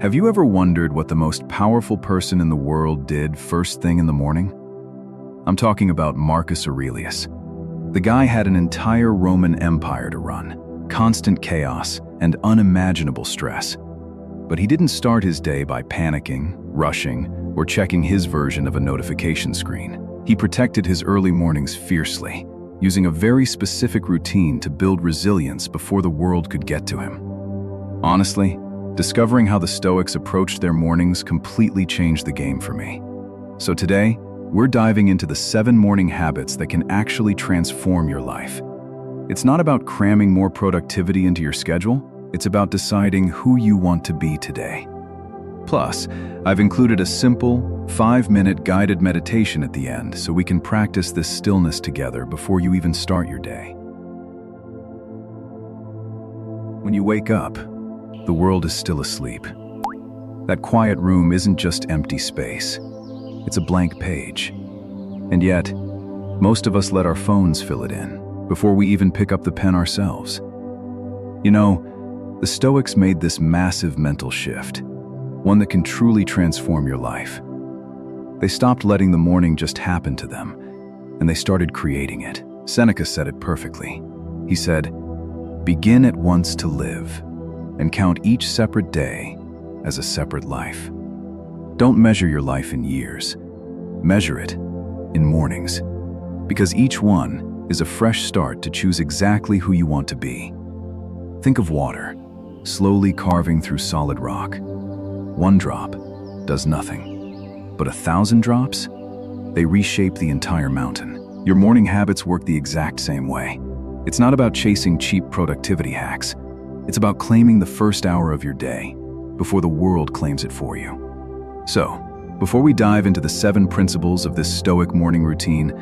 Have you ever wondered what the most powerful person in the world did first thing in the morning? I'm talking about Marcus Aurelius. The guy had an entire Roman Empire to run, constant chaos and unimaginable stress. But he didn't start his day by panicking, rushing, or checking his version of a notification screen. He protected his early mornings fiercely, using a very specific routine to build resilience before the world could get to him. Honestly, discovering how the Stoics approached their mornings completely changed the game for me. So today, we're diving into the 7 morning habits that can actually transform your life. It's not about cramming more productivity into your schedule, it's about deciding who you want to be today. Plus, I've included a simple, 5-minute guided meditation at the end so we can practice this stillness together before you even start your day. When you wake up, the world is still asleep. That quiet room isn't just empty space. It's a blank page. And yet, most of us let our phones fill it in before we even pick up the pen ourselves. You know, the Stoics made this massive mental shift, one that can truly transform your life. They stopped letting the morning just happen to them, and they started creating it. Seneca said it perfectly. He said, "Begin at once to live, and count each separate day as a separate life." Don't measure your life in years. Measure it in mornings, because each one is a fresh start to choose exactly who you want to be. Think of water, slowly carving through solid rock. 1 drop does nothing, but 1,000 drops, they reshape the entire mountain. Your morning habits work the exact same way. It's not about chasing cheap productivity hacks. It's about claiming the first hour of your day before the world claims it for you. So, before we dive into the 7 principles of this Stoic morning routine,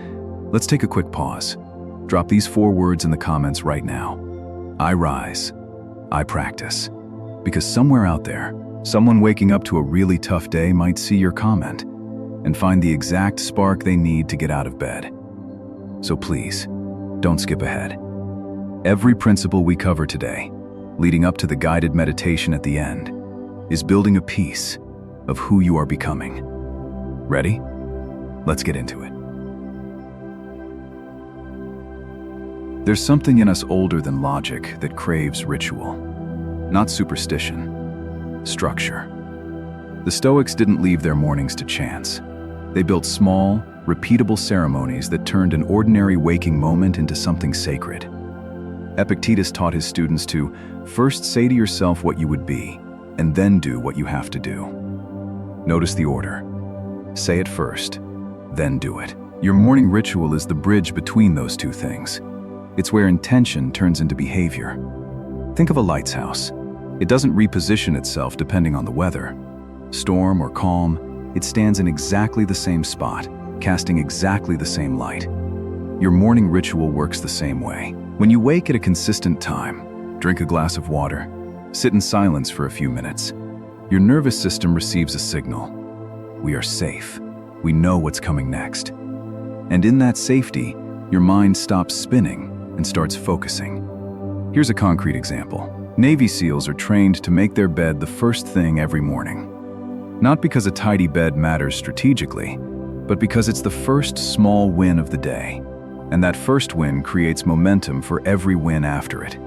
let's take a quick pause. Drop these 4 words in the comments right now. I rise. I practice. Because somewhere out there, someone waking up to a really tough day might see your comment and find the exact spark they need to get out of bed. So please, don't skip ahead. Every principle we cover today, leading up to the guided meditation at the end, is building a piece of who you are becoming. Ready? Let's get into it. There's something in us older than logic that craves ritual, not superstition, structure. The Stoics didn't leave their mornings to chance. They built small, repeatable ceremonies that turned an ordinary waking moment into something sacred. Epictetus taught his students to first say to yourself what you would be, and then do what you have to do. Notice the order. Say it first, then do it. Your morning ritual is the bridge between those 2 things. It's where intention turns into behavior. Think of a lighthouse. It doesn't reposition itself depending on the weather. Storm or calm, it stands in exactly the same spot, casting exactly the same light. Your morning ritual works the same way. When you wake at a consistent time, drink a glass of water, sit in silence for a few minutes, your nervous system receives a signal. We are safe. We know what's coming next. And in that safety, your mind stops spinning and starts focusing. Here's a concrete example. Navy SEALs are trained to make their bed the first thing every morning. Not because a tidy bed matters strategically, but because it's the first small win of the day. And that first win creates momentum for every win after it.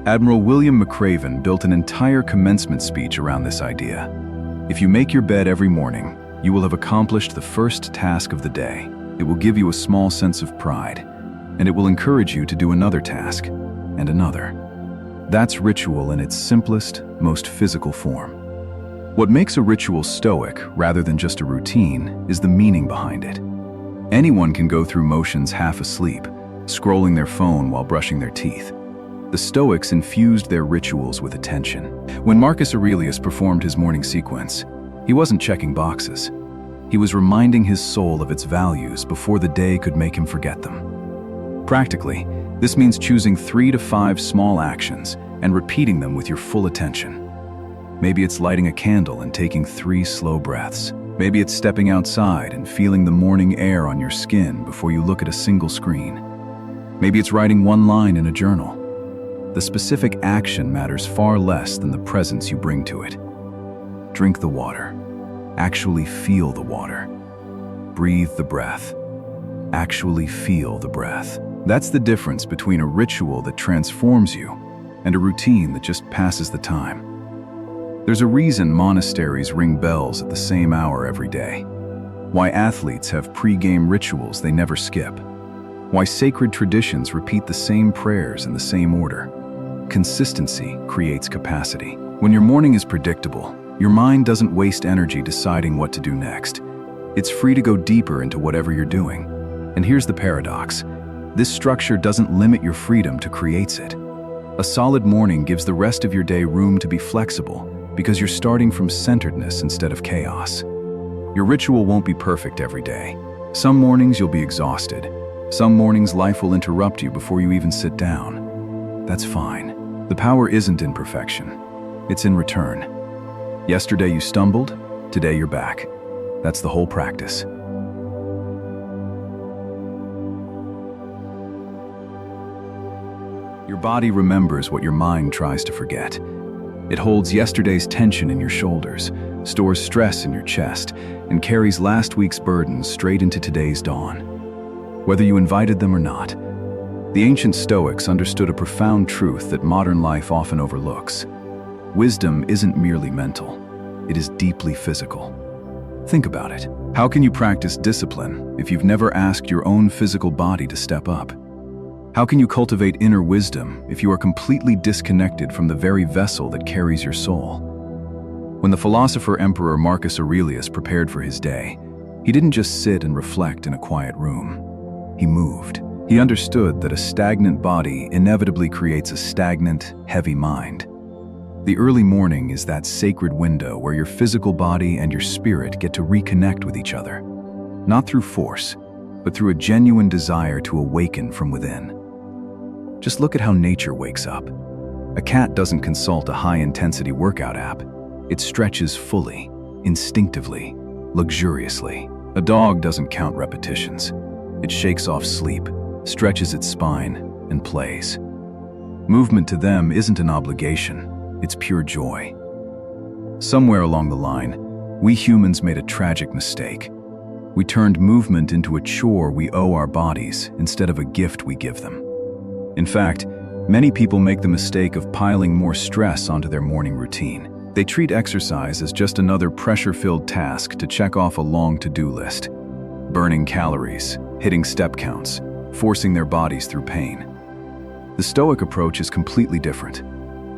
Admiral William McRaven built an entire commencement speech around this idea. If you make your bed every morning, you will have accomplished the first task of the day. It will give you a small sense of pride, and it will encourage you to do another task, and another. That's ritual in its simplest, most physical form. What makes a ritual stoic, rather than just a routine, is the meaning behind it. Anyone can go through motions half asleep, scrolling their phone while brushing their teeth. The Stoics infused their rituals with attention. When Marcus Aurelius performed his morning sequence, he wasn't checking boxes. He was reminding his soul of its values before the day could make him forget them. Practically, this means choosing 3 to 5 small actions and repeating them with your full attention. Maybe it's lighting a candle and taking 3 slow breaths. Maybe it's stepping outside and feeling the morning air on your skin before you look at a single screen. Maybe it's writing 1 line in a journal. The specific action matters far less than the presence you bring to it. Drink the water. Actually feel the water. Breathe the breath. Actually feel the breath. That's the difference between a ritual that transforms you and a routine that just passes the time. There's a reason monasteries ring bells at the same hour every day. Why athletes have pre-game rituals they never skip. Why sacred traditions repeat the same prayers in the same order. Consistency creates capacity. When your morning is predictable, your mind doesn't waste energy deciding what to do next. It's free to go deeper into whatever you're doing. And here's the paradox. This structure doesn't limit your freedom to create it. A solid morning gives the rest of your day room to be flexible because you're starting from centeredness instead of chaos. Your ritual won't be perfect every day. Some mornings you'll be exhausted. Some mornings life will interrupt you before you even sit down. That's fine. The power isn't in perfection. It's in return. Yesterday you stumbled, today you're back. That's the whole practice. Your body remembers what your mind tries to forget. It holds yesterday's tension in your shoulders, stores stress in your chest, and carries last week's burdens straight into today's dawn. Whether you invited them or not, the ancient Stoics understood a profound truth that modern life often overlooks. Wisdom isn't merely mental, it is deeply physical. Think about it. How can you practice discipline if you've never asked your own physical body to step up? How can you cultivate inner wisdom if you are completely disconnected from the very vessel that carries your soul? When the philosopher Emperor Marcus Aurelius prepared for his day, he didn't just sit and reflect in a quiet room. He moved. He understood that a stagnant body inevitably creates a stagnant, heavy mind. The early morning is that sacred window where your physical body and your spirit get to reconnect with each other, not through force, but through a genuine desire to awaken from within. Just look at how nature wakes up. A cat doesn't consult a high-intensity workout app. It stretches fully, instinctively, luxuriously. A dog doesn't count repetitions. It shakes off sleep, stretches its spine, and plays. Movement to them isn't an obligation. It's pure joy. Somewhere along the line, we humans made a tragic mistake. We turned movement into a chore we owe our bodies instead of a gift we give them. In fact, many people make the mistake of piling more stress onto their morning routine. They treat exercise as just another pressure-filled task to check off a long to-do list. Burning calories, hitting step counts, forcing their bodies through pain. The Stoic approach is completely different.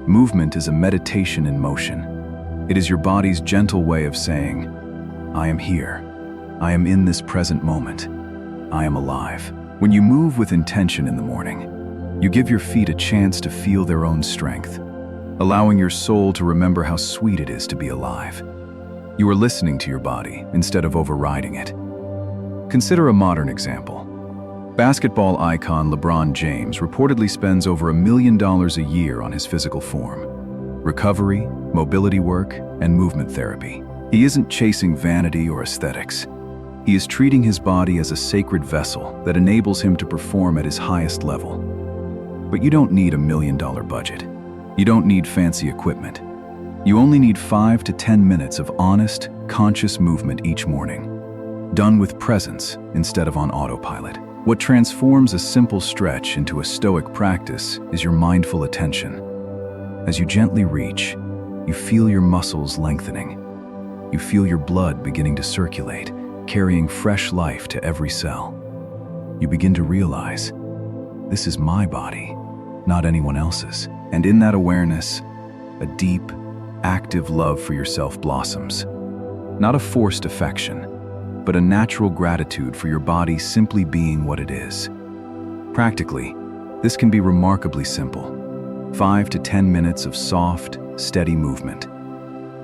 Movement is a meditation in motion. It is your body's gentle way of saying, I am here. I am in this present moment. I am alive. When you move with intention in the morning, you give your feet a chance to feel their own strength, allowing your soul to remember how sweet it is to be alive. You are listening to your body instead of overriding it. Consider a modern example. Basketball icon LeBron James reportedly spends over $1 million a year on his physical form, recovery, mobility work, and movement therapy. He isn't chasing vanity or aesthetics. He is treating his body as a sacred vessel that enables him to perform at his highest level. But you don't need $1 million budget. You don't need fancy equipment. You only need 5 to 10 minutes of honest, conscious movement each morning, done with presence instead of on autopilot. What transforms a simple stretch into a Stoic practice is your mindful attention. As you gently reach, you feel your muscles lengthening. You feel your blood beginning to circulate, carrying fresh life to every cell. You begin to realize, this is my body, not anyone else's. And in that awareness, a deep, active love for yourself blossoms. Not a forced affection, but a natural gratitude for your body simply being what it is. Practically, this can be remarkably simple. 5 to 10 minutes of soft, steady movement.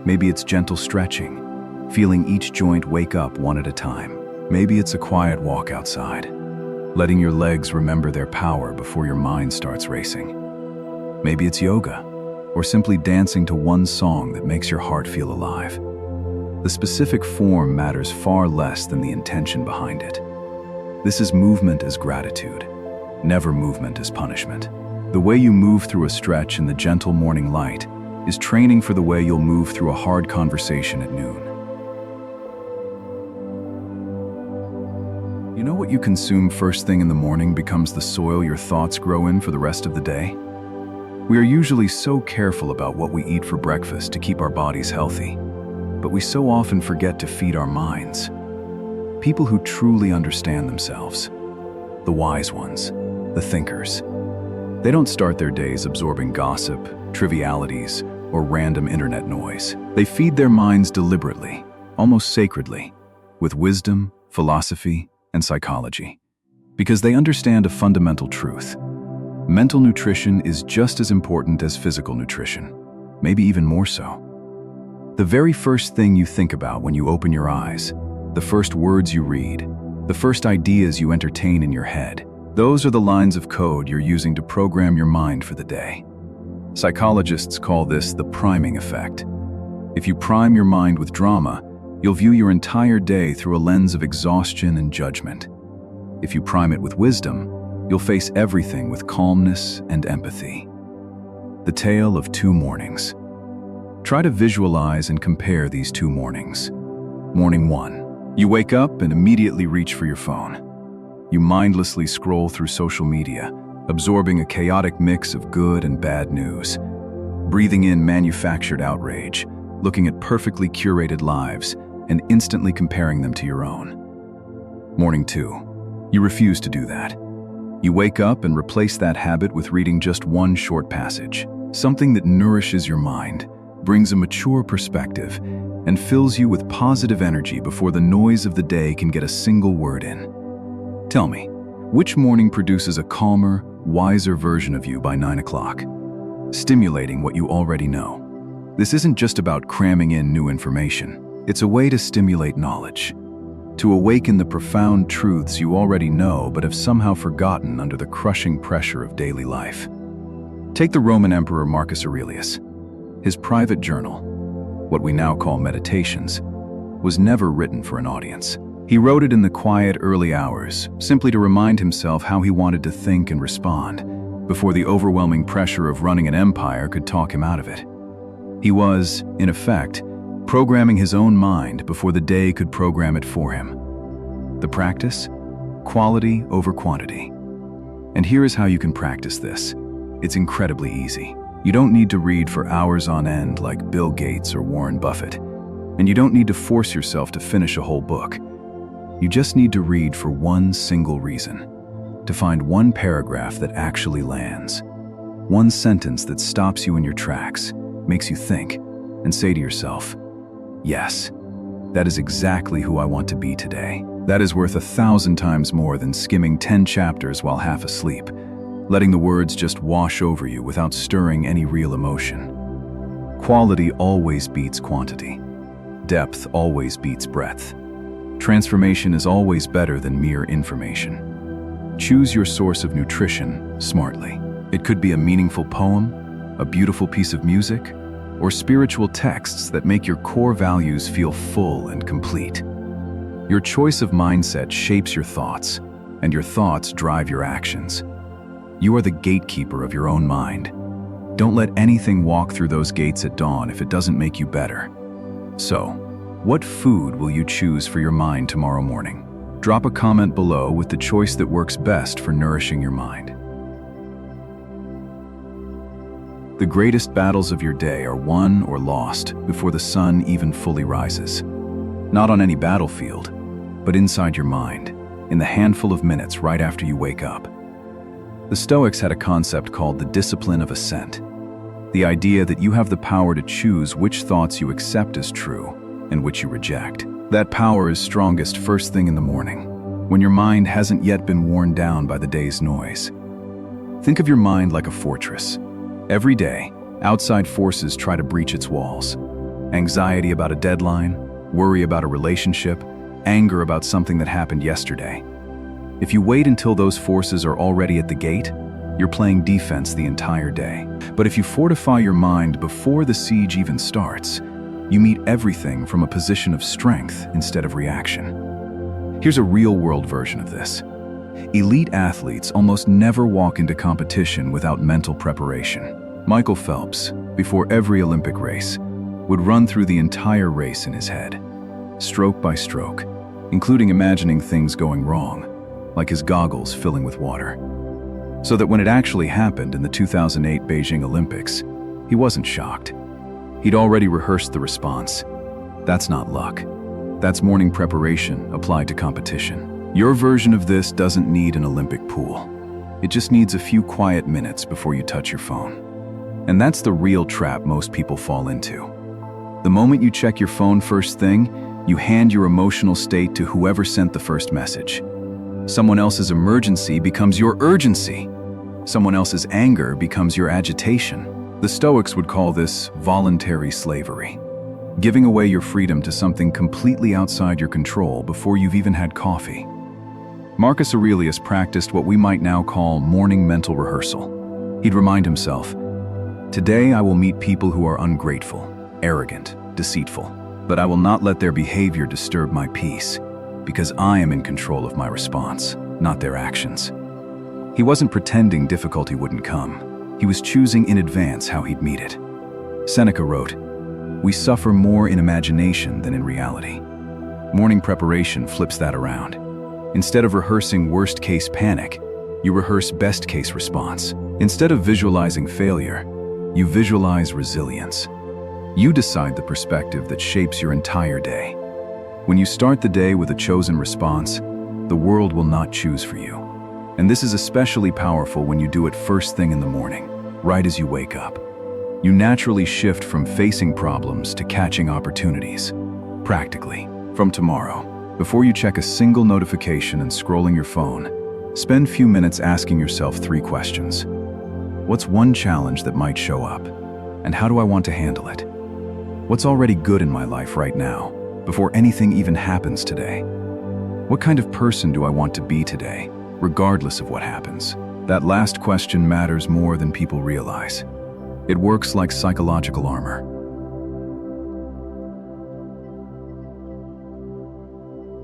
Maybe it's gentle stretching, feeling each joint wake up one at a time. Maybe it's a quiet walk outside, letting your legs remember their power before your mind starts racing. Maybe it's yoga, or simply dancing to one song that makes your heart feel alive. The specific form matters far less than the intention behind it. This is movement as gratitude, never movement as punishment. The way you move through a stretch in the gentle morning light is training for the way you'll move through a hard conversation at noon. You know what you consume first thing in the morning becomes the soil your thoughts grow in for the rest of the day? We are usually so careful about what we eat for breakfast to keep our bodies healthy, but we so often forget to feed our minds. People who truly understand themselves, the wise ones, the thinkers, they don't start their days absorbing gossip, trivialities, or random internet noise. They feed their minds deliberately, almost sacredly, with wisdom, philosophy, and psychology, because they understand a fundamental truth. Mental nutrition is just as important as physical nutrition, maybe even more so. The very first thing you think about when you open your eyes, the first words you read, the first ideas you entertain in your head, those are the lines of code you're using to program your mind for the day. Psychologists call this the priming effect. If you prime your mind with drama, you'll view your entire day through a lens of exhaustion and judgment. If you prime it with wisdom, you'll face everything with calmness and empathy. The tale of two mornings. Try to visualize and compare these two mornings. Morning 1. You wake up and immediately reach for your phone. You mindlessly scroll through social media, absorbing a chaotic mix of good and bad news, breathing in manufactured outrage, looking at perfectly curated lives, and instantly comparing them to your own. Morning 2. You refuse to do that. You wake up and replace that habit with reading just one short passage, something that nourishes your mind, brings a mature perspective, and fills you with positive energy before the noise of the day can get a single word in. Tell me, which morning produces a calmer, wiser version of you by 9 o'clock? Stimulating what you already know. This isn't just about cramming in new information. It's a way to stimulate knowledge, to awaken the profound truths you already know but have somehow forgotten under the crushing pressure of daily life. Take the Roman Emperor Marcus Aurelius. His private journal, what we now call meditations, was never written for an audience. He wrote it in the quiet early hours, simply to remind himself how he wanted to think and respond, before the overwhelming pressure of running an empire could talk him out of it. He was, in effect, programming his own mind before the day could program it for him. The practice? Quality over quantity. And here is how you can practice this. It's incredibly easy. You don't need to read for hours on end like Bill Gates or Warren Buffett, and you don't need to force yourself to finish a whole book. You just need to read for one single reason, to find one paragraph that actually lands, one sentence that stops you in your tracks, makes you think, and say to yourself, yes, that is exactly who I want to be today. That is worth 1,000 times more than skimming 10 chapters while half asleep, letting the words just wash over you without stirring any real emotion. Quality always beats quantity. Depth always beats breadth. Transformation is always better than mere information. Choose your source of nutrition smartly. It could be a meaningful poem, a beautiful piece of music, or spiritual texts that make your core values feel full and complete. Your choice of mindset shapes your thoughts, and your thoughts drive your actions. You are the gatekeeper of your own mind. Don't let anything walk through those gates at dawn if it doesn't make you better. So, what food will you choose for your mind tomorrow morning? Drop a comment below with the choice that works best for nourishing your mind. The greatest battles of your day are won or lost before the sun even fully rises. Not on any battlefield, but inside your mind, in the handful of minutes right after you wake up. The Stoics had a concept called the discipline of assent, the idea that you have the power to choose which thoughts you accept as true and which you reject. That power is strongest first thing in the morning, when your mind hasn't yet been worn down by the day's noise. Think of your mind like a fortress. Every day, outside forces try to breach its walls. Anxiety about a deadline, worry about a relationship, anger about something that happened yesterday. If you wait until those forces are already at the gate, you're playing defense the entire day. But if you fortify your mind before the siege even starts, you meet everything from a position of strength instead of reaction. Here's a real-world version of this. Elite athletes almost never walk into competition without mental preparation. Michael Phelps, before every Olympic race, would run through the entire race in his head, stroke by stroke, including imagining things going wrong, like his goggles filling with water. So that when it actually happened in the 2008 Beijing Olympics, he wasn't shocked. He'd already rehearsed the response. That's not luck. That's morning preparation applied to competition. Your version of this doesn't need an Olympic pool. It just needs a few quiet minutes before you touch your phone. And that's the real trap most people fall into. The moment you check your phone first thing, you hand your emotional state to whoever sent the first message. Someone else's emergency becomes your urgency. Someone else's anger becomes your agitation. The Stoics would call this voluntary slavery, giving away your freedom to something completely outside your control before you've even had coffee. Marcus Aurelius practiced what we might now call morning mental rehearsal. He'd remind himself, "Today I will meet people who are ungrateful, arrogant, deceitful, but I will not let their behavior disturb my peace, because I am in control of my response, not their actions." He wasn't pretending difficulty wouldn't come. He was choosing in advance how he'd meet it. Seneca wrote, "We suffer more in imagination than in reality." Morning preparation flips that around. Instead of rehearsing worst-case panic, you rehearse best-case response. Instead of visualizing failure, you visualize resilience. You decide the perspective that shapes your entire day. When you start the day with a chosen response, the world will not choose for you. And this is especially powerful when you do it first thing in the morning, right as you wake up. You naturally shift from facing problems to catching opportunities. Practically, from tomorrow, before you check a single notification and scrolling your phone, spend few minutes asking yourself 3 questions. What's one challenge that might show up? And how do I want to handle it? What's already good in my life right now, before anything even happens today? What kind of person do I want to be today, regardless of what happens? That last question matters more than people realize. It works like psychological armor.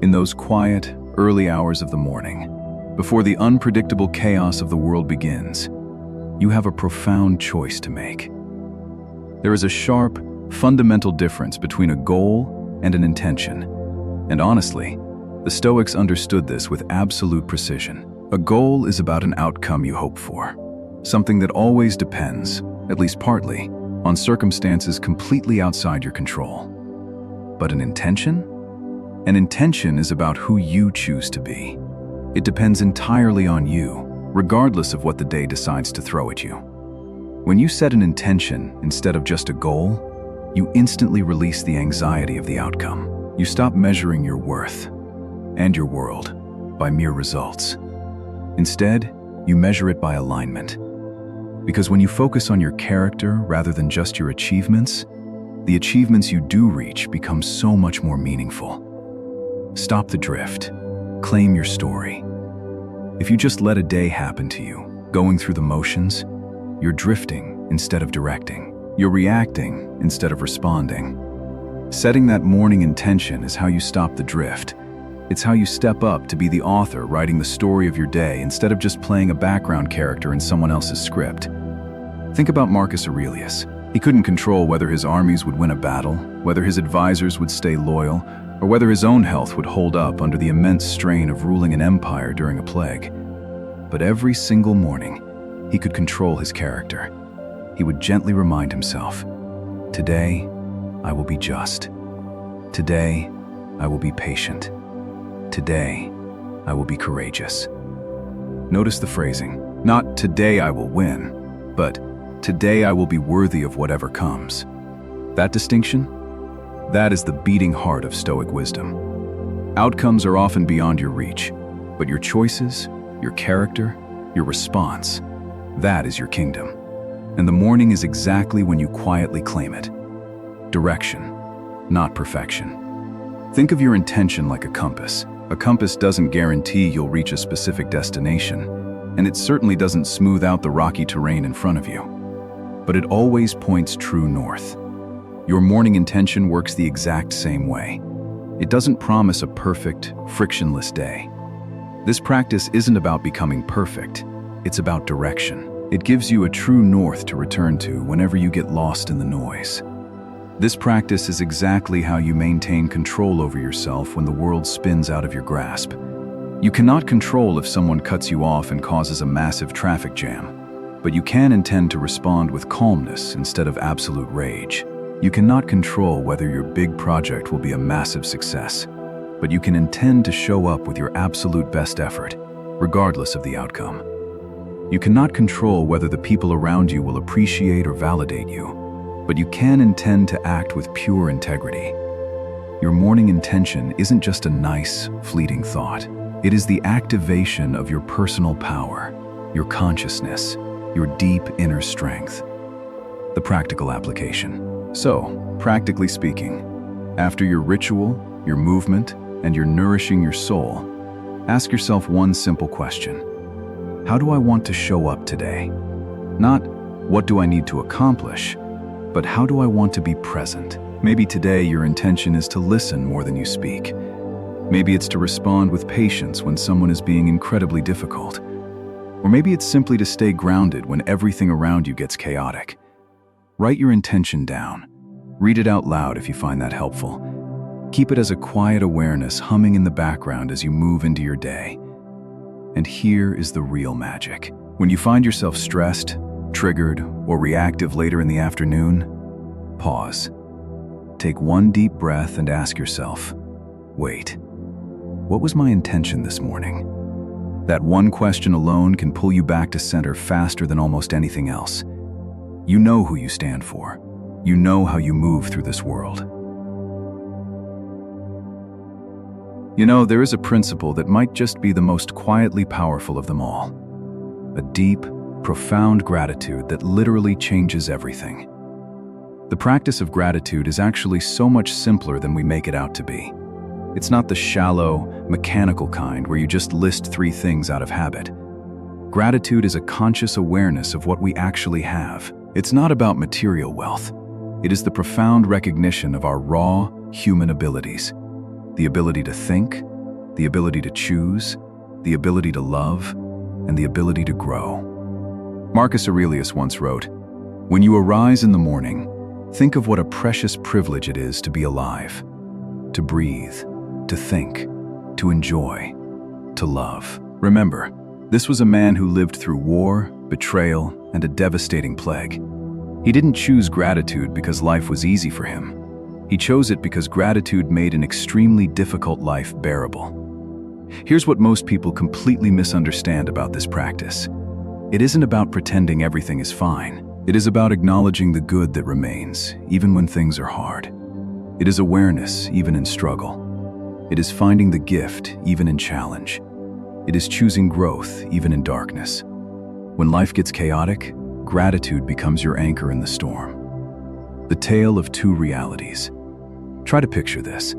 In those quiet, early hours of the morning, before the unpredictable chaos of the world begins, you have a profound choice to make. There is a sharp, fundamental difference between a goal and an intention. And honestly, the Stoics understood this with absolute precision. A goal is about an outcome you hope for, something that always depends, at least partly, on circumstances completely outside your control. But an intention? An intention is about who you choose to be. It depends entirely on you, regardless of what the day decides to throw at you. When you set an intention instead of just a goal, you instantly release the anxiety of the outcome. You stop measuring your worth and your world by mere results. Instead, you measure it by alignment. Because when you focus on your character rather than just your achievements, the achievements you do reach become so much more meaningful. Stop the drift. Claim your story. If you just let a day happen to you, going through the motions, you're drifting instead of directing. You're reacting instead of responding. Setting that morning intention is how you stop the drift. It's how you step up to be the author writing the story of your day instead of just playing a background character in someone else's script. Think about Marcus Aurelius. He couldn't control whether his armies would win a battle, whether his advisors would stay loyal, or whether his own health would hold up under the immense strain of ruling an empire during a plague. But every single morning, he could control his character. He would gently remind himself, "Today, I will be just. Today, I will be patient. Today, I will be courageous." Notice the phrasing. Not "today I will win," but "today I will be worthy of whatever comes." That distinction? That is the beating heart of Stoic wisdom. Outcomes are often beyond your reach, but your choices, your character, your response, that is your kingdom. And the morning is exactly when you quietly claim it. Direction, not perfection. Think of your intention like a compass. A compass doesn't guarantee you'll reach a specific destination, and it certainly doesn't smooth out the rocky terrain in front of you. But it always points true north. Your morning intention works the exact same way. It doesn't promise a perfect, frictionless day. This practice isn't about becoming perfect, it's about direction. It gives you a true north to return to whenever you get lost in the noise. This practice is exactly how you maintain control over yourself when the world spins out of your grasp. You cannot control if someone cuts you off and causes a massive traffic jam, but you can intend to respond with calmness instead of absolute rage. You cannot control whether your big project will be a massive success, but you can intend to show up with your absolute best effort, regardless of the outcome. You cannot control whether the people around you will appreciate or validate you, but you can intend to act with pure integrity. Your morning intention isn't just a nice, fleeting thought. It is the activation of your personal power, your consciousness, your deep inner strength. The practical application. So, practically speaking, after your ritual, your movement, and your nourishing your soul, ask yourself one simple question. How do I want to show up today? Not, what do I need to accomplish, but how do I want to be present? Maybe today your intention is to listen more than you speak. Maybe it's to respond with patience when someone is being incredibly difficult. Or maybe it's simply to stay grounded when everything around you gets chaotic. Write your intention down. Read it out loud if you find that helpful. Keep it as a quiet awareness humming in the background as you move into your day. And here is the real magic. When you find yourself stressed, triggered, or reactive later in the afternoon, pause. Take one deep breath and ask yourself, wait, what was my intention this morning? That one question alone can pull you back to center faster than almost anything else. You know who you stand for. You know how you move through this world. You know, there is a principle that might just be the most quietly powerful of them all. A deep, profound gratitude that literally changes everything. The practice of gratitude is actually so much simpler than we make it out to be. It's not the shallow, mechanical kind where you just list 3 things out of habit. Gratitude is a conscious awareness of what we actually have. It's not about material wealth. It is the profound recognition of our raw, human abilities. The ability to think, the ability to choose, the ability to love, and the ability to grow. Marcus Aurelius once wrote, "When you arise in the morning, think of what a precious privilege it is to be alive, to breathe, to think, to enjoy, to love." Remember, this was a man who lived through war, betrayal, and a devastating plague. He didn't choose gratitude because life was easy for him. He chose it because gratitude made an extremely difficult life bearable. Here's what most people completely misunderstand about this practice. It isn't about pretending everything is fine. It is about acknowledging the good that remains, even when things are hard. It is awareness, even in struggle. It is finding the gift, even in challenge. It is choosing growth, even in darkness. When life gets chaotic, gratitude becomes your anchor in the storm. The tale of 2 realities. Try to picture this.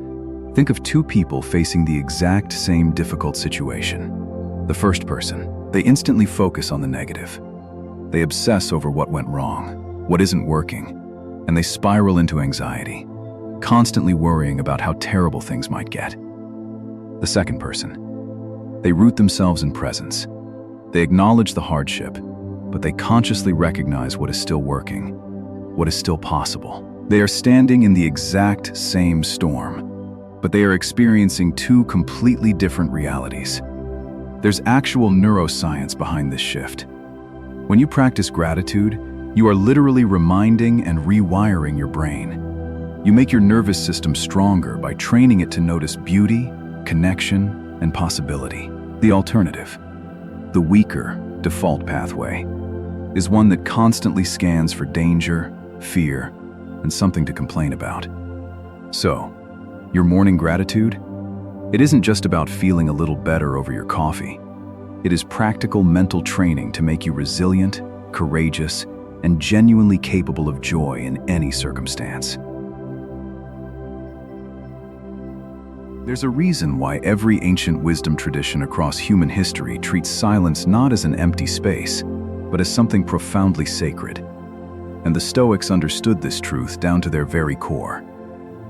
Think of 2 people facing the exact same difficult situation. The first person, they instantly focus on the negative. They obsess over what went wrong, what isn't working, and they spiral into anxiety, constantly worrying about how terrible things might get. The second person, they root themselves in presence. They acknowledge the hardship, but they consciously recognize what is still working, what is still possible. They are standing in the exact same storm, but they are experiencing 2 completely different realities. There's actual neuroscience behind this shift. When you practice gratitude, you are literally reminding and rewiring your brain. You make your nervous system stronger by training it to notice beauty, connection, and possibility. The alternative, the weaker default pathway, is one that constantly scans for danger, fear, and something to complain about. So, your morning gratitude? It isn't just about feeling a little better over your coffee. It is practical mental training to make you resilient, courageous, and genuinely capable of joy in any circumstance. There's a reason why every ancient wisdom tradition across human history treats silence not as an empty space, but as something profoundly sacred. And the Stoics understood this truth down to their very core.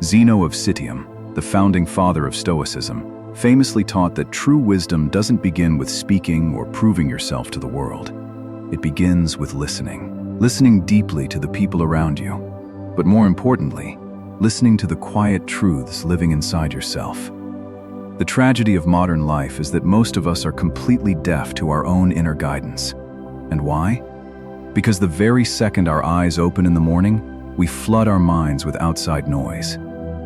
Zeno of Citium, the founding father of Stoicism, famously taught that true wisdom doesn't begin with speaking or proving yourself to the world. It begins with listening. Listening deeply to the people around you, but more importantly, listening to the quiet truths living inside yourself. The tragedy of modern life is that most of us are completely deaf to our own inner guidance. And why? Because the very second our eyes open in the morning, we flood our minds with outside noise.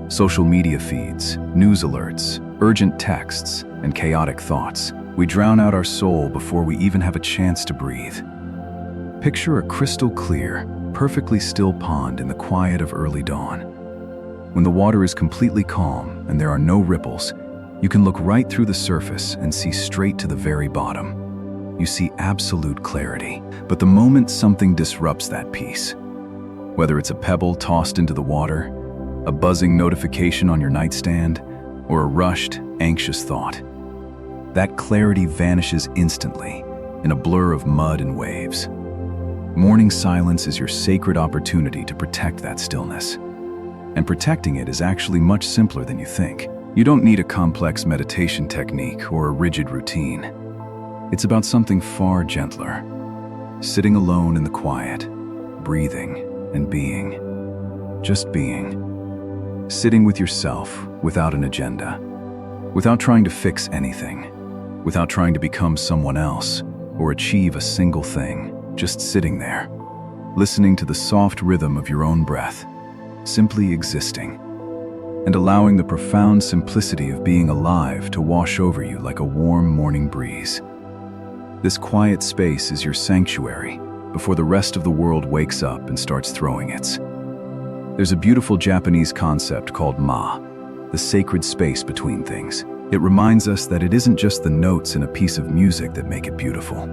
Social media feeds, news alerts, urgent texts, and chaotic thoughts. We drown out our soul before we even have a chance to breathe. Picture a crystal clear, perfectly still pond in the quiet of early dawn. When the water is completely calm and there are no ripples, you can look right through the surface and see straight to the very bottom. You see absolute clarity. But the moment something disrupts that peace, whether it's a pebble tossed into the water, a buzzing notification on your nightstand, or a rushed, anxious thought, that clarity vanishes instantly in a blur of mud and waves. Morning silence is your sacred opportunity to protect that stillness. And protecting it is actually much simpler than you think. You don't need a complex meditation technique or a rigid routine. It's about something far gentler. Sitting alone in the quiet, breathing and being. Just being. Sitting with yourself without an agenda. Without trying to fix anything. Without trying to become someone else or achieve a single thing. Just sitting there, listening to the soft rhythm of your own breath, simply existing, and allowing the profound simplicity of being alive to wash over you like a warm morning breeze. This quiet space is your sanctuary before the rest of the world wakes up and starts throwing its. There's a beautiful Japanese concept called ma, the sacred space between things. It reminds us that it isn't just the notes in a piece of music that make it beautiful.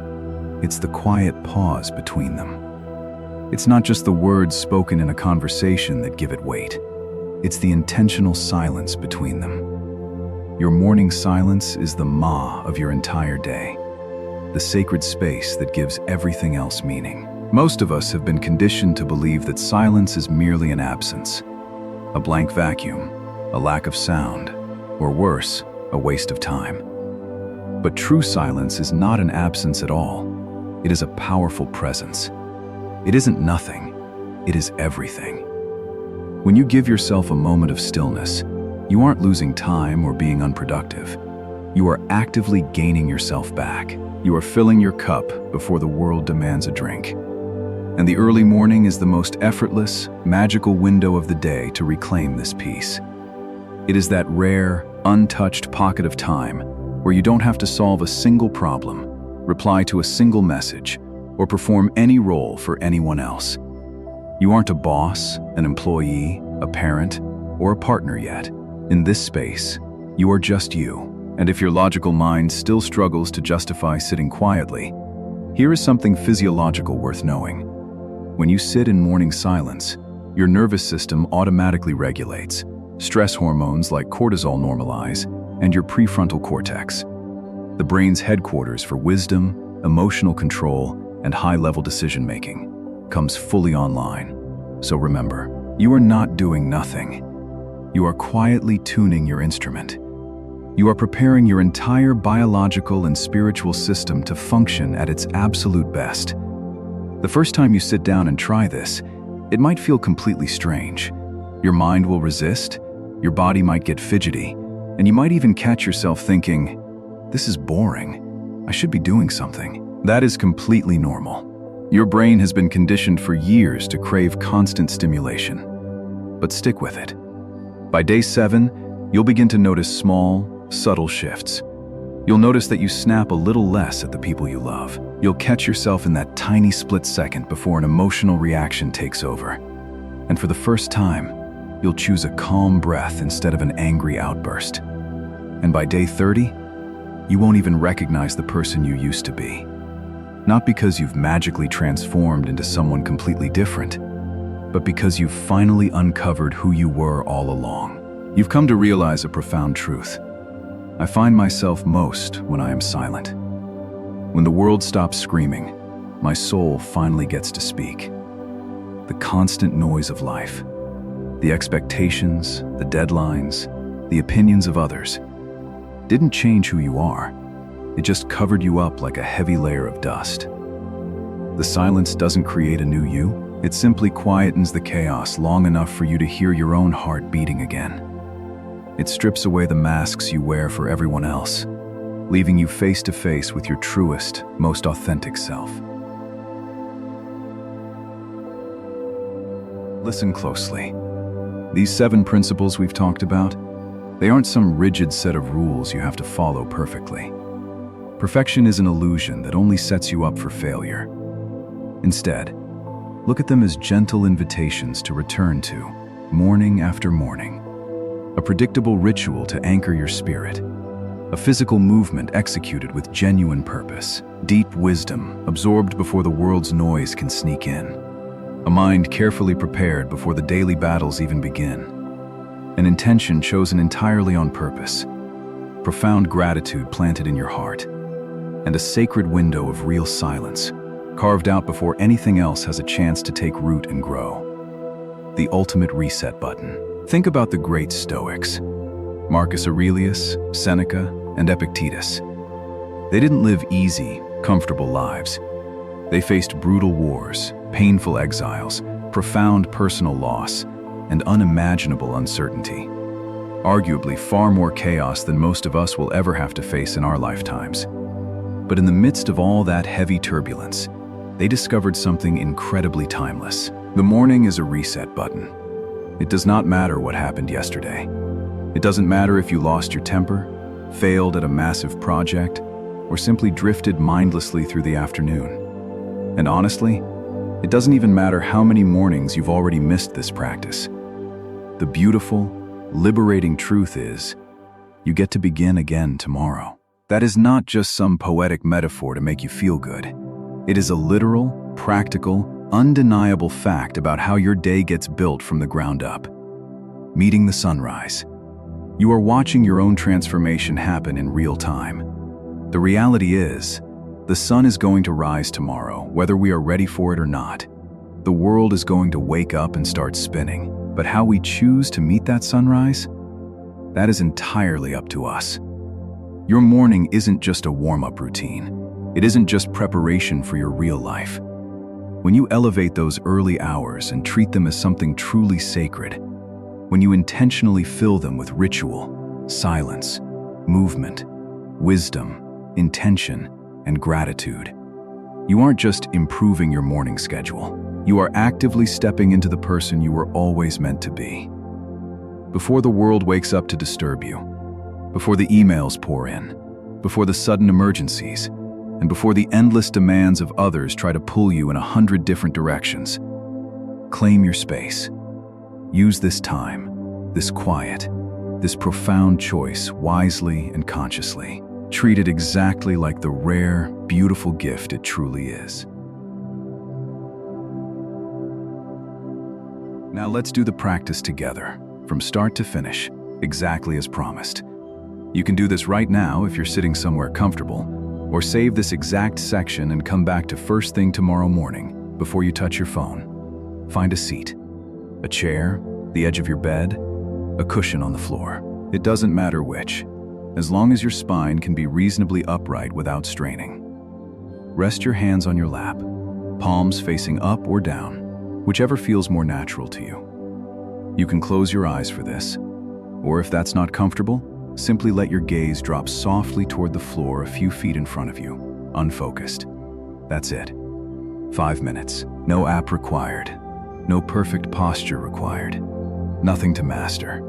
It's the quiet pause between them. It's not just the words spoken in a conversation that give it weight. It's the intentional silence between them. Your morning silence is the ma of your entire day, the sacred space that gives everything else meaning. Most of us have been conditioned to believe that silence is merely an absence, a blank vacuum, a lack of sound, or worse, a waste of time. But true silence is not an absence at all. It is a powerful presence. It isn't nothing, it is everything. When you give yourself a moment of stillness, you aren't losing time or being unproductive. You are actively gaining yourself back. You are filling your cup before the world demands a drink. And the early morning is the most effortless, magical window of the day to reclaim this peace. It is that rare, untouched pocket of time where you don't have to solve a single problem, reply to a single message, or perform any role for anyone else. You aren't a boss, an employee, a parent, or a partner yet. In this space, you are just you. And if your logical mind still struggles to justify sitting quietly, here is something physiological worth knowing. When you sit in morning silence, your nervous system automatically regulates. Stress hormones like cortisol normalize, and your prefrontal cortex, the brain's headquarters for wisdom, emotional control, and high-level decision-making, comes fully online. So remember, you are not doing nothing. You are quietly tuning your instrument. You are preparing your entire biological and spiritual system to function at its absolute best. The first time you sit down and try this, it might feel completely strange. Your mind will resist, your body might get fidgety, and you might even catch yourself thinking, "This is boring. I should be doing something." That is completely normal. Your brain has been conditioned for years to crave constant stimulation. But stick with it. By day 7, you'll begin to notice small, subtle shifts. You'll notice that you snap a little less at the people you love. You'll catch yourself in that tiny split second before an emotional reaction takes over. And for the first time, you'll choose a calm breath instead of an angry outburst. And by day 30, you won't even recognize the person you used to be. Not because you've magically transformed into someone completely different, but because you've finally uncovered who you were all along. You've come to realize a profound truth. I find myself most when I am silent. When the world stops screaming, my soul finally gets to speak. The constant noise of life, the expectations, the deadlines, the opinions of others, didn't change who you are. It just covered you up like a heavy layer of dust. The silence doesn't create a new you. It simply quietens the chaos long enough for you to hear your own heart beating again. It strips away the masks you wear for everyone else, leaving you face to face with your truest, most authentic self. Listen closely. These 7 principles we've talked about, they aren't some rigid set of rules you have to follow perfectly. Perfection is an illusion that only sets you up for failure. Instead, look at them as gentle invitations to return to, morning after morning. A predictable ritual to anchor your spirit. A physical movement executed with genuine purpose. Deep wisdom absorbed before the world's noise can sneak in. A mind carefully prepared before the daily battles even begin. An intention chosen entirely on purpose. Profound gratitude planted in your heart. And a sacred window of real silence, carved out before anything else has a chance to take root and grow. The ultimate reset button. Think about the great Stoics. Marcus Aurelius, Seneca, and Epictetus. They didn't live easy, comfortable lives. They faced brutal wars, painful exiles, profound personal loss, and unimaginable uncertainty. Arguably far more chaos than most of us will ever have to face in our lifetimes. But in the midst of all that heavy turbulence, they discovered something incredibly timeless. The morning is a reset button. It does not matter what happened yesterday. It doesn't matter if you lost your temper, failed at a massive project, or simply drifted mindlessly through the afternoon. And honestly, it doesn't even matter how many mornings you've already missed this practice. The beautiful, liberating truth is, you get to begin again tomorrow. That is not just some poetic metaphor to make you feel good. It is a literal, practical, undeniable fact about how your day gets built from the ground up. Meeting the sunrise. You are watching your own transformation happen in real time. The reality is, the sun is going to rise tomorrow, whether we are ready for it or not. The world is going to wake up and start spinning, but how we choose to meet that sunrise? That is entirely up to us. Your morning isn't just a warm-up routine. It isn't just preparation for your real life. When you elevate those early hours and treat them as something truly sacred, when you intentionally fill them with ritual, silence, movement, wisdom, intention, and gratitude, you aren't just improving your morning schedule. You are actively stepping into the person you were always meant to be. Before the world wakes up to disturb you, before the emails pour in, before the sudden emergencies, and before the endless demands of others try to pull you in 100 different directions, claim your space. Use this time, this quiet, this profound choice wisely and consciously. Treat it exactly like the rare, beautiful gift it truly is. Now let's do the practice together, from start to finish, exactly as promised. You can do this right now if you're sitting somewhere comfortable, or save this exact section and come back to first thing tomorrow morning before you touch your phone. Find a seat, a chair, the edge of your bed, a cushion on the floor. It doesn't matter which, as long as your spine can be reasonably upright without straining. Rest your hands on your lap, palms facing up or down, whichever feels more natural to you. You can close your eyes for this, or if that's not comfortable, simply let your gaze drop softly toward the floor a few feet in front of you, unfocused. That's it. 5 minutes. No app required. No perfect posture required. Nothing to master.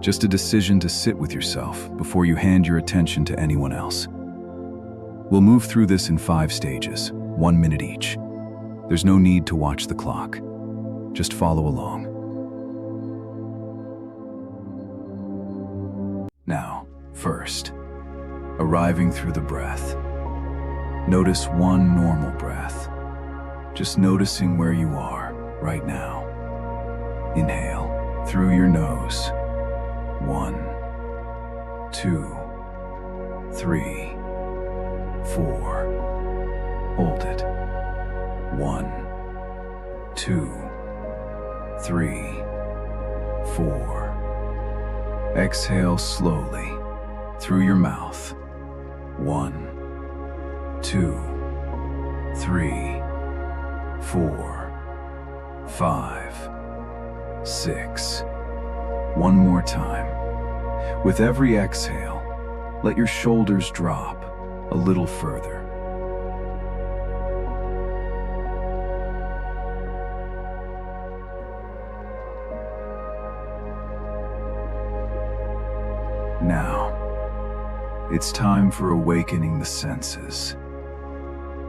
Just a decision to sit with yourself before you hand your attention to anyone else. We'll move through this in 5 stages, 1 minute each. There's no need to watch the clock. Just follow along. Now, first, arriving through the breath. Notice one normal breath. Just noticing where you are right now. Inhale through your nose. 1, 2, 3, 4. Hold it. 1, 2, 3, 4. Exhale slowly through your mouth. 1, 2, 3, 4, 5, 6. One more time. With every exhale, let your shoulders drop a little further. Now, it's time for awakening the senses.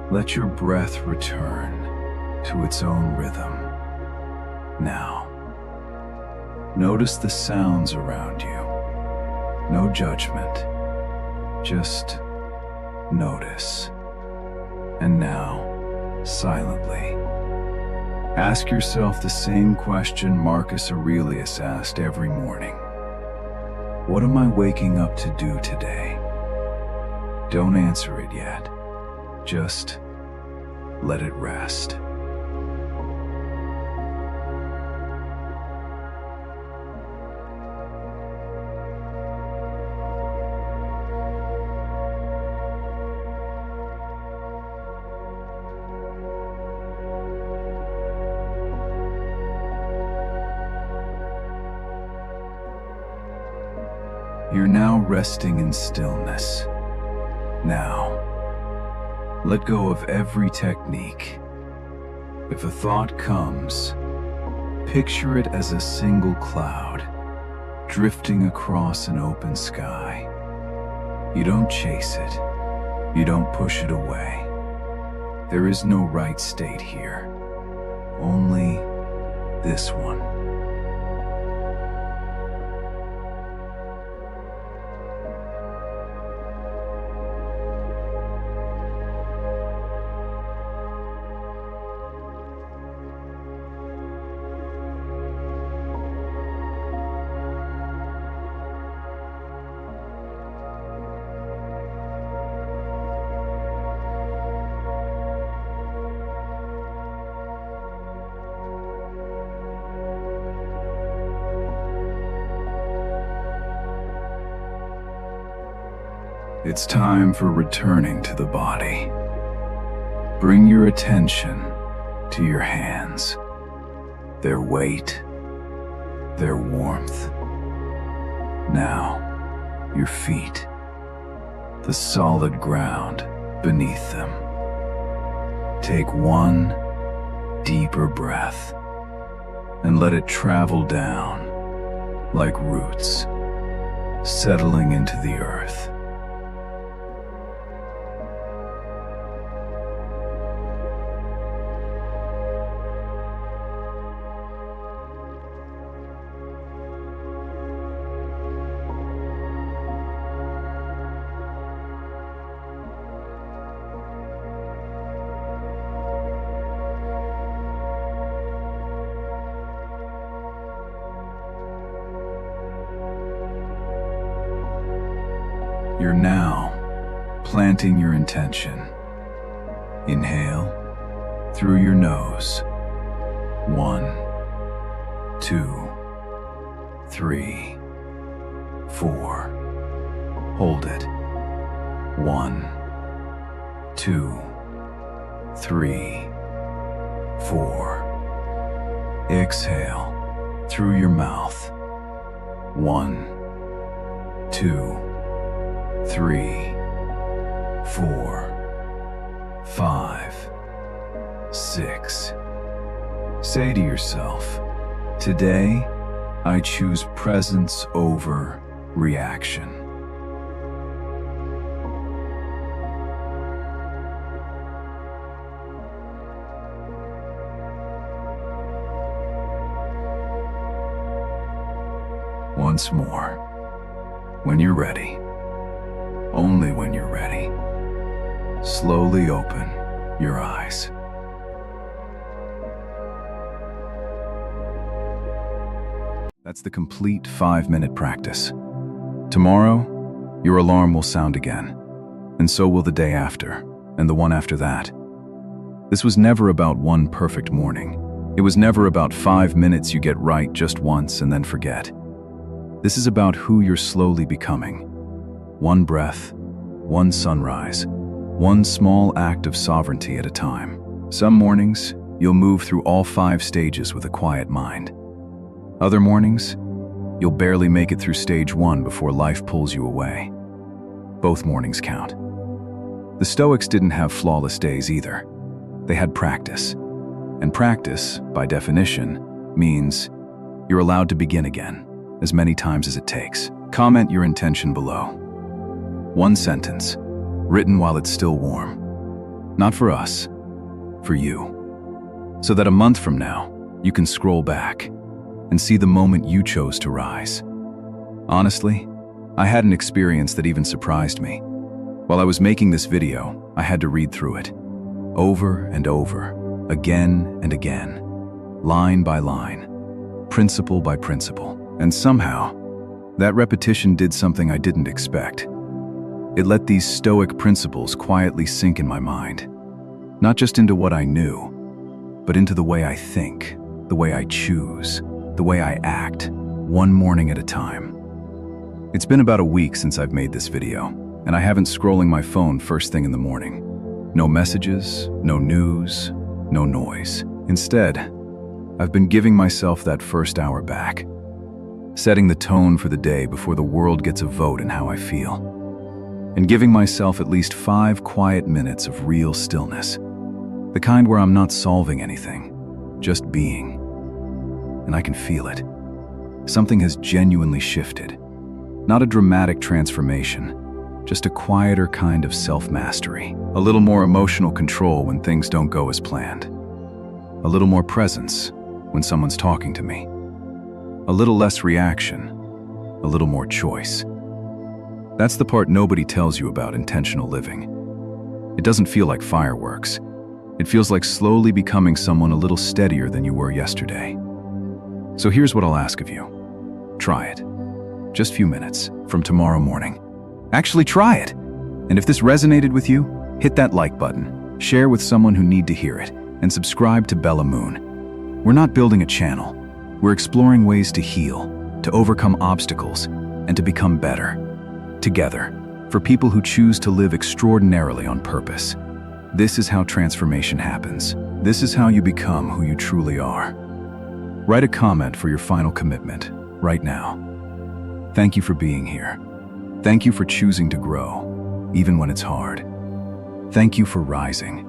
Let your breath return to its own rhythm. Now, notice the sounds around you. No judgment, just notice. And now, silently, ask yourself the same question Marcus Aurelius asked every morning. What am I waking up to do today? Don't answer it yet. Just let it rest. You're now resting in stillness. Now, let go of every technique. If a thought comes, picture it as a single cloud drifting across an open sky. You don't chase it. You don't push it away. There is no right state here. Only this one. It's time for returning to the body. Bring your attention to your hands, their weight, their warmth. Now, your feet, the solid ground beneath them. Take one deeper breath and let it travel down like roots, settling into the earth. You're now planting your intention. Inhale through your nose. 1, 2, 3, 4. Hold it. 1, 2, 3, 4. Exhale through your mouth. 1, 2, 3, 4, 5, 6. Say to yourself, today I choose presence over reaction. Once more, when you're ready. Only when you're ready. Slowly open your eyes. That's the complete 5-minute practice. Tomorrow, your alarm will sound again, and so will the day after, and the one after that. This was never about one perfect morning. It was never about 5 minutes you get right just once and then forget. This is about who you're slowly becoming. One breath, one sunrise, one small act of sovereignty at a time. Some mornings, you'll move through all 5 stages with a quiet mind. Other mornings, you'll barely make it through stage 1 before life pulls you away. Both mornings count. The Stoics didn't have flawless days either. They had practice. And practice, by definition, means you're allowed to begin again, as many times as it takes. Comment your intention below. 1 sentence, written while it's still warm. Not for us, for you. So that a month from now, you can scroll back and see the moment you chose to rise. Honestly, I had an experience that even surprised me. While I was making this video, I had to read through it, over and over, again and again, line by line, principle by principle. And somehow, that repetition did something I didn't expect. It let these Stoic principles quietly sink in my mind, not just into what I knew, but into the way I think, the way I choose, the way I act, one morning at a time. It's been about a week since I've made this video, and I haven't scrolling my phone first thing in the morning. No messages, no news, no noise. Instead, I've been giving myself that first hour back, setting the tone for the day before the world gets a vote in how I feel, and giving myself at least 5 quiet minutes of real stillness, the kind where I'm not solving anything, just being. And I can feel it. Something has genuinely shifted. Not a dramatic transformation, just a quieter kind of self-mastery. A little more emotional control when things don't go as planned. A little more presence when someone's talking to me. A little less reaction, a little more choice. That's the part nobody tells you about intentional living. It doesn't feel like fireworks. It feels like slowly becoming someone a little steadier than you were yesterday. So here's what I'll ask of you. Try it. Just a few minutes from tomorrow morning. Actually try it. And if this resonated with you, hit that like button, share with someone who need to hear it, and subscribe to Bella Moon. We're not building a channel. We're exploring ways to heal, to overcome obstacles, and to become better. Together, for people who choose to live extraordinarily on purpose. This is how transformation happens. This is how you become who you truly are. Write a comment for your final commitment, right now. Thank you for being here. Thank you for choosing to grow, even when it's hard. Thank you for rising,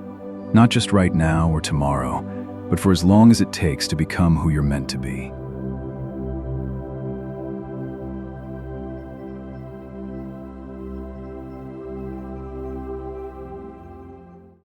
not just right now or tomorrow, but for as long as it takes to become who you're meant to be.